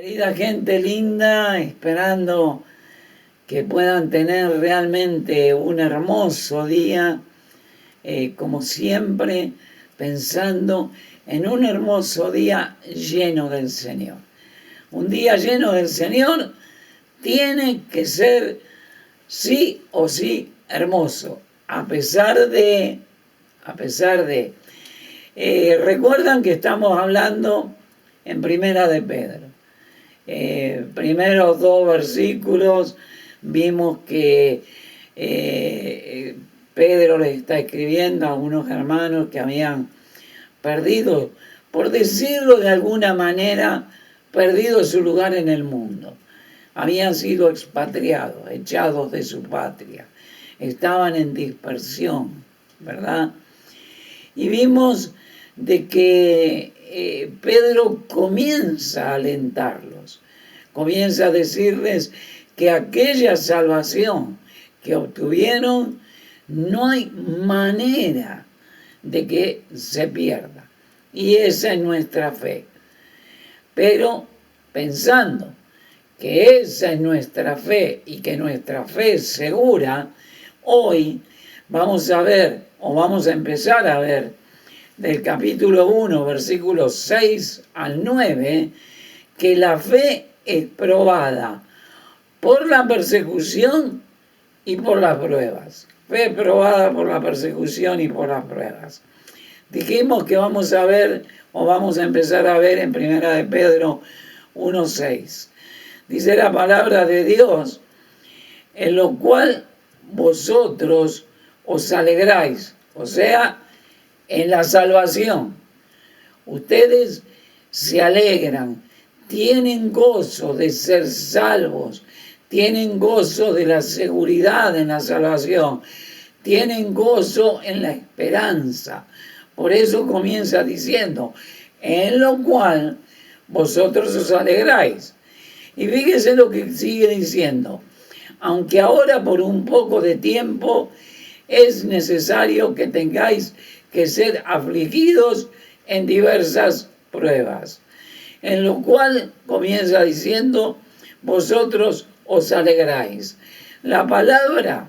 Querida gente linda, esperando que puedan tener realmente un hermoso día, como siempre, pensando en un hermoso día lleno del Señor. Un día lleno del Señor tiene que ser sí o sí hermoso, a pesar de, recuerdan que estamos hablando en Primera de Pedro. Primeros dos versículos vimos que Pedro le está escribiendo a unos hermanos que habían perdido, por decirlo de alguna manera, perdido su lugar en el mundo. Habían sido expatriados, echados de su patria, estaban en dispersión, ¿verdad? Y vimos de que Pedro comienza a alentarlos, comienza a decirles que aquella salvación que obtuvieron no hay manera de que se pierda. Y esa es nuestra fe. Pero pensando que esa es nuestra fe y que nuestra fe es segura, hoy vamos a ver, o vamos a empezar a ver, del capítulo 1, versículos 6 al 9, que la fe es probada por la persecución y por las pruebas. Fe probada por la persecución y por las pruebas. Dijimos que vamos a ver, o vamos a empezar a ver en Primera de Pedro 1:6. Dice la palabra de Dios, en lo cual vosotros os alegráis, o sea, en la salvación. Ustedes se alegran, tienen gozo de ser salvos, tienen gozo de la seguridad en la salvación, tienen gozo en la esperanza. Por eso comienza diciendo, en lo cual vosotros os alegráis. Y fíjese lo que sigue diciendo, aunque ahora por un poco de tiempo es necesario que tengáis que ser afligidos en diversas pruebas. En lo cual comienza diciendo, vosotros os alegráis. La palabra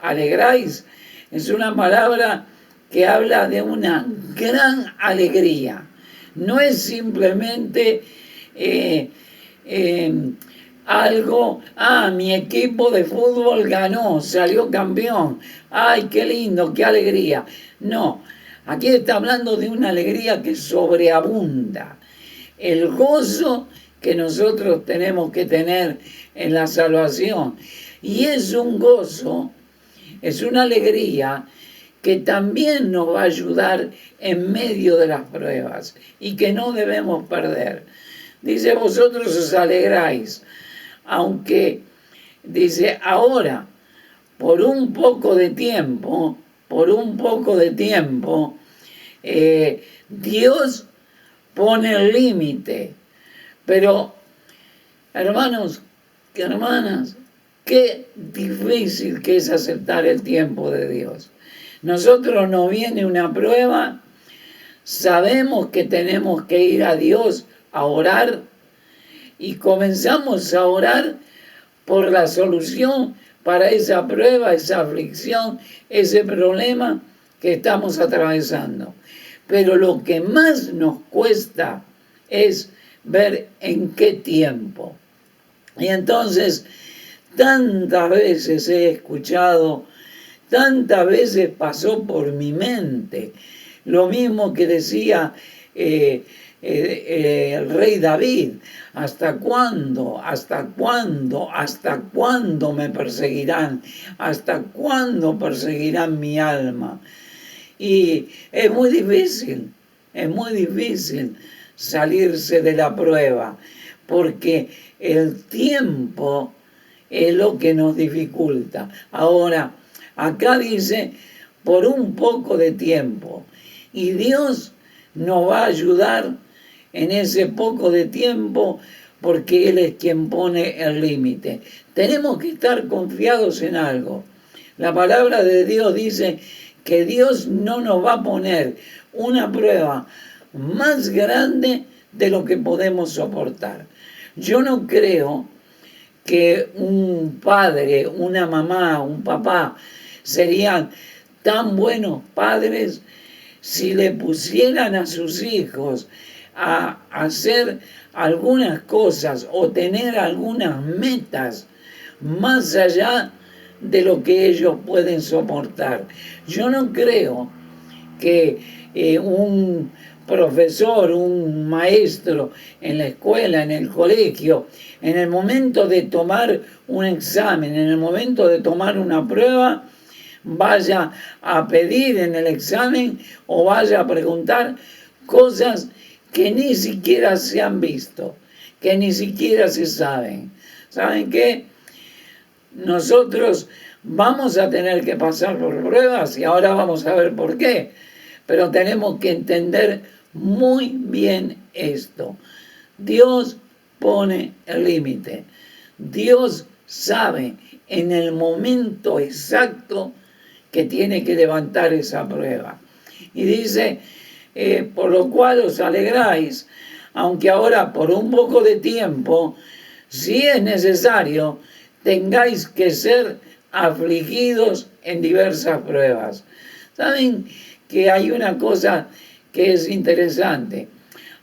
alegráis es una palabra que habla de una gran alegría. No es simplemente algo, mi equipo de fútbol ganó, salió campeón, ay, qué lindo, qué alegría. No, aquí está hablando de una alegría que sobreabunda. El gozo que nosotros tenemos que tener en la salvación. Y es un gozo, es una alegría que también nos va a ayudar en medio de las pruebas y que no debemos perder. Dice, vosotros os alegráis, aunque, dice, ahora, por un poco de tiempo, Dios pone el límite. Pero, hermanos, hermanas, qué difícil que es aceptar el tiempo de Dios. Nosotros nos viene una prueba, sabemos que tenemos que ir a Dios a orar y comenzamos a orar por la solución para esa prueba, esa aflicción, ese problema que estamos atravesando. Pero lo que más nos cuesta es ver en qué tiempo. Y entonces, tantas veces he escuchado, tantas veces pasó por mi mente, lo mismo que decía el rey David, ¿hasta cuándo? ¿Hasta cuándo? ¿Hasta cuándo me perseguirán? ¿Hasta cuándo perseguirán mi alma? Y es muy difícil salirse de la prueba, porque el tiempo es lo que nos dificulta. Ahora, acá dice, por un poco de tiempo, y Dios nos va a ayudar en ese poco de tiempo, porque Él es quien pone el límite. Tenemos que estar confiados en algo. La palabra de Dios dice que Dios no nos va a poner una prueba más grande de lo que podemos soportar. Yo no creo que un padre, una mamá, un papá serían tan buenos padres si le pusieran a sus hijos a hacer algunas cosas o tener algunas metas más allá de lo que ellos pueden soportar. Yo no creo que un profesor, un maestro en la escuela, en el colegio, en el momento de tomar un examen, en el momento de tomar una prueba, vaya a pedir en el examen o vaya a preguntar cosas que ni siquiera se han visto, que ni siquiera se saben. ¿Saben qué? Nosotros vamos a tener que pasar por pruebas y ahora vamos a ver por qué. Pero tenemos que entender muy bien esto. Dios pone el límite. Dios sabe en el momento exacto que tiene que levantar esa prueba. Y dice, por lo cual os alegráis, aunque ahora por un poco de tiempo, si es necesario, tengáis que ser afligidos en diversas pruebas. ¿Saben que hay una cosa que es interesante?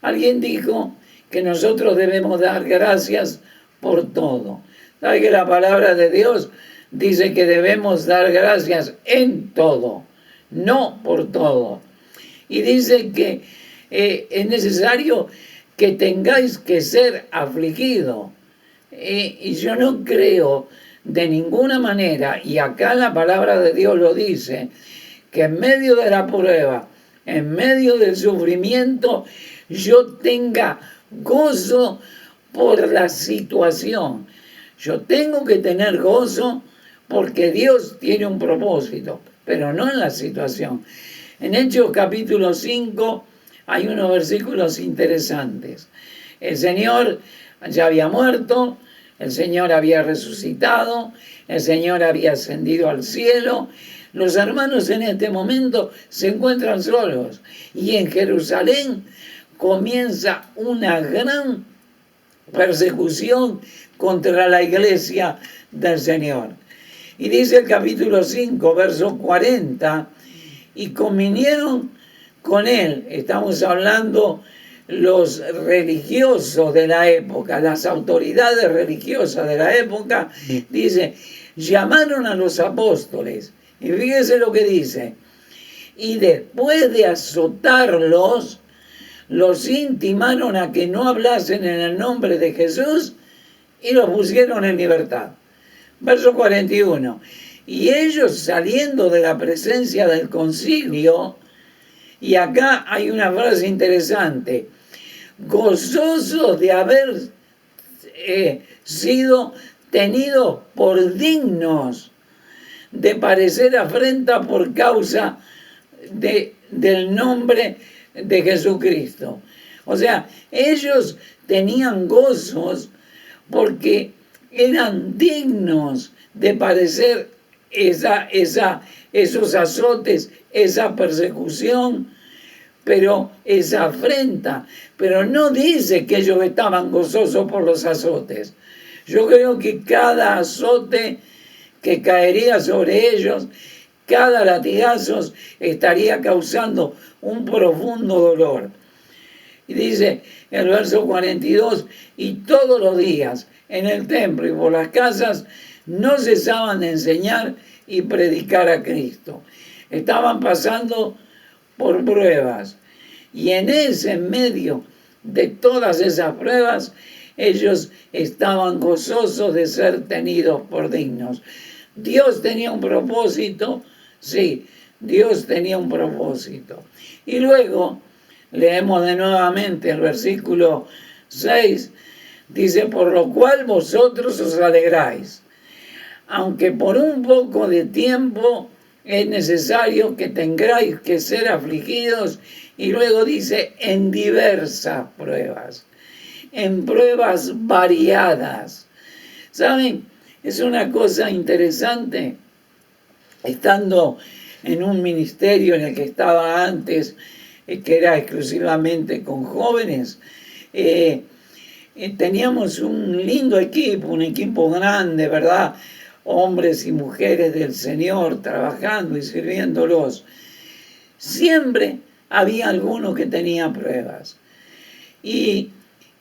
Alguien dijo que nosotros debemos dar gracias por todo. ¿Sabe que la palabra de Dios dice que debemos dar gracias en todo, no por todo? Y dice que es necesario que tengáis que ser afligidos. Y yo no creo de ninguna manera, y acá la palabra de Dios lo dice, que en medio de la prueba, en medio del sufrimiento, yo tenga gozo por la situación. Yo tengo que tener gozo porque Dios tiene un propósito, pero no en la situación. En Hechos capítulo 5 hay unos versículos interesantes. El Señor ya había muerto, el Señor había resucitado, el Señor había ascendido al cielo. Los hermanos en este momento se encuentran solos y en Jerusalén comienza una gran persecución contra la iglesia del Señor. Y dice el capítulo 5, verso 40, y convinieron con él, estamos hablando los religiosos de la época, las autoridades religiosas de la época, dice, llamaron a los apóstoles, y fíjese lo que dice, y después de azotarlos, los intimaron a que no hablasen en el nombre de Jesús y los pusieron en libertad. Verso 41. Y ellos saliendo de la presencia del concilio, y acá hay una frase interesante, gozosos de haber sido tenidos por dignos de padecer afrenta por causa del nombre de Jesucristo. O sea, ellos tenían gozos porque eran dignos de padecer esos azotes, esa persecución, pero esa afrenta. Pero no dice que ellos estaban gozosos por los azotes. Yo creo que cada azote que caería sobre ellos, cada latigazo estaría causando un profundo dolor. Y dice el verso 42, y todos los días en el templo y por las casas no cesaban de enseñar y predicar a Cristo. Estaban pasando por pruebas. Y en ese medio de todas esas pruebas, ellos estaban gozosos de ser tenidos por dignos. Dios tenía un propósito, sí, Dios tenía un propósito. Y luego leemos de nuevamente el versículo 6, dice, por lo cual vosotros os alegráis, aunque por un poco de tiempo es necesario que tengáis que ser afligidos, y luego dice, en diversas pruebas, en pruebas variadas. ¿Saben? Es una cosa interesante, estando en un ministerio en el que estaba antes, que era exclusivamente con jóvenes, teníamos un lindo equipo, un equipo grande, ¿verdad? Hombres y mujeres del Señor trabajando y sirviéndolos. Siempre había alguno que tenía pruebas. Y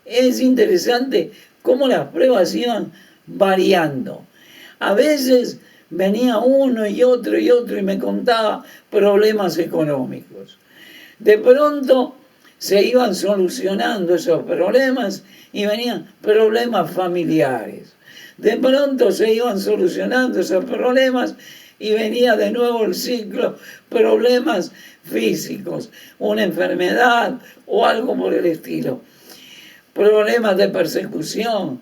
es interesante cómo las pruebas iban variando. A veces venía uno y otro y me contaba problemas económicos. De pronto se iban solucionando esos problemas y venían problemas familiares. De pronto se iban solucionando esos problemas y venía de nuevo el ciclo, problemas físicos, una enfermedad o algo por el estilo. Problemas de persecución,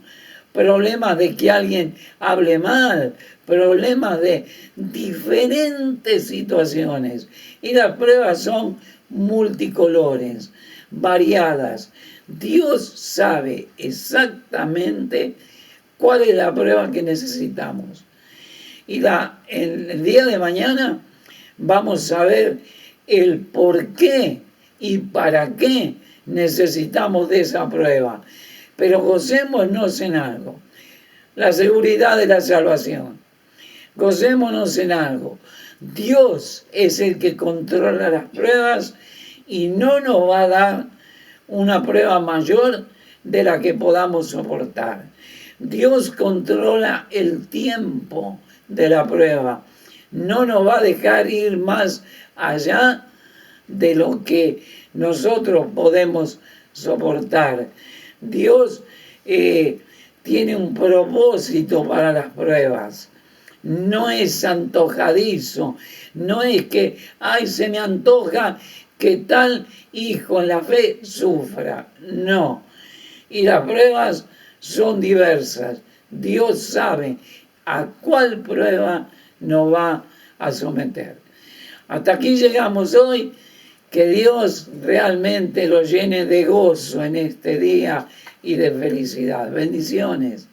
problemas de que alguien hable mal, problemas de diferentes situaciones. Y las pruebas son multicolores, variadas. Dios sabe exactamente cuál es la prueba que necesitamos. Y el día de mañana vamos a ver el por qué y para qué necesitamos de esa prueba. Pero gocémonos en algo, la seguridad de la salvación. Gocémonos en algo. Dios es el que controla las pruebas y no nos va a dar una prueba mayor de la que podamos soportar. Dios controla el tiempo de la prueba. No nos va a dejar ir más allá de lo que nosotros podemos soportar. Dios tiene un propósito para las pruebas. No es antojadizo, no es que, ay, se me antoja que tal hijo en la fe sufra. No. Y las pruebas son diversas. Dios sabe a cuál prueba nos va a someter. Hasta aquí llegamos hoy. Que Dios realmente lo llene de gozo en este día y de felicidad. Bendiciones.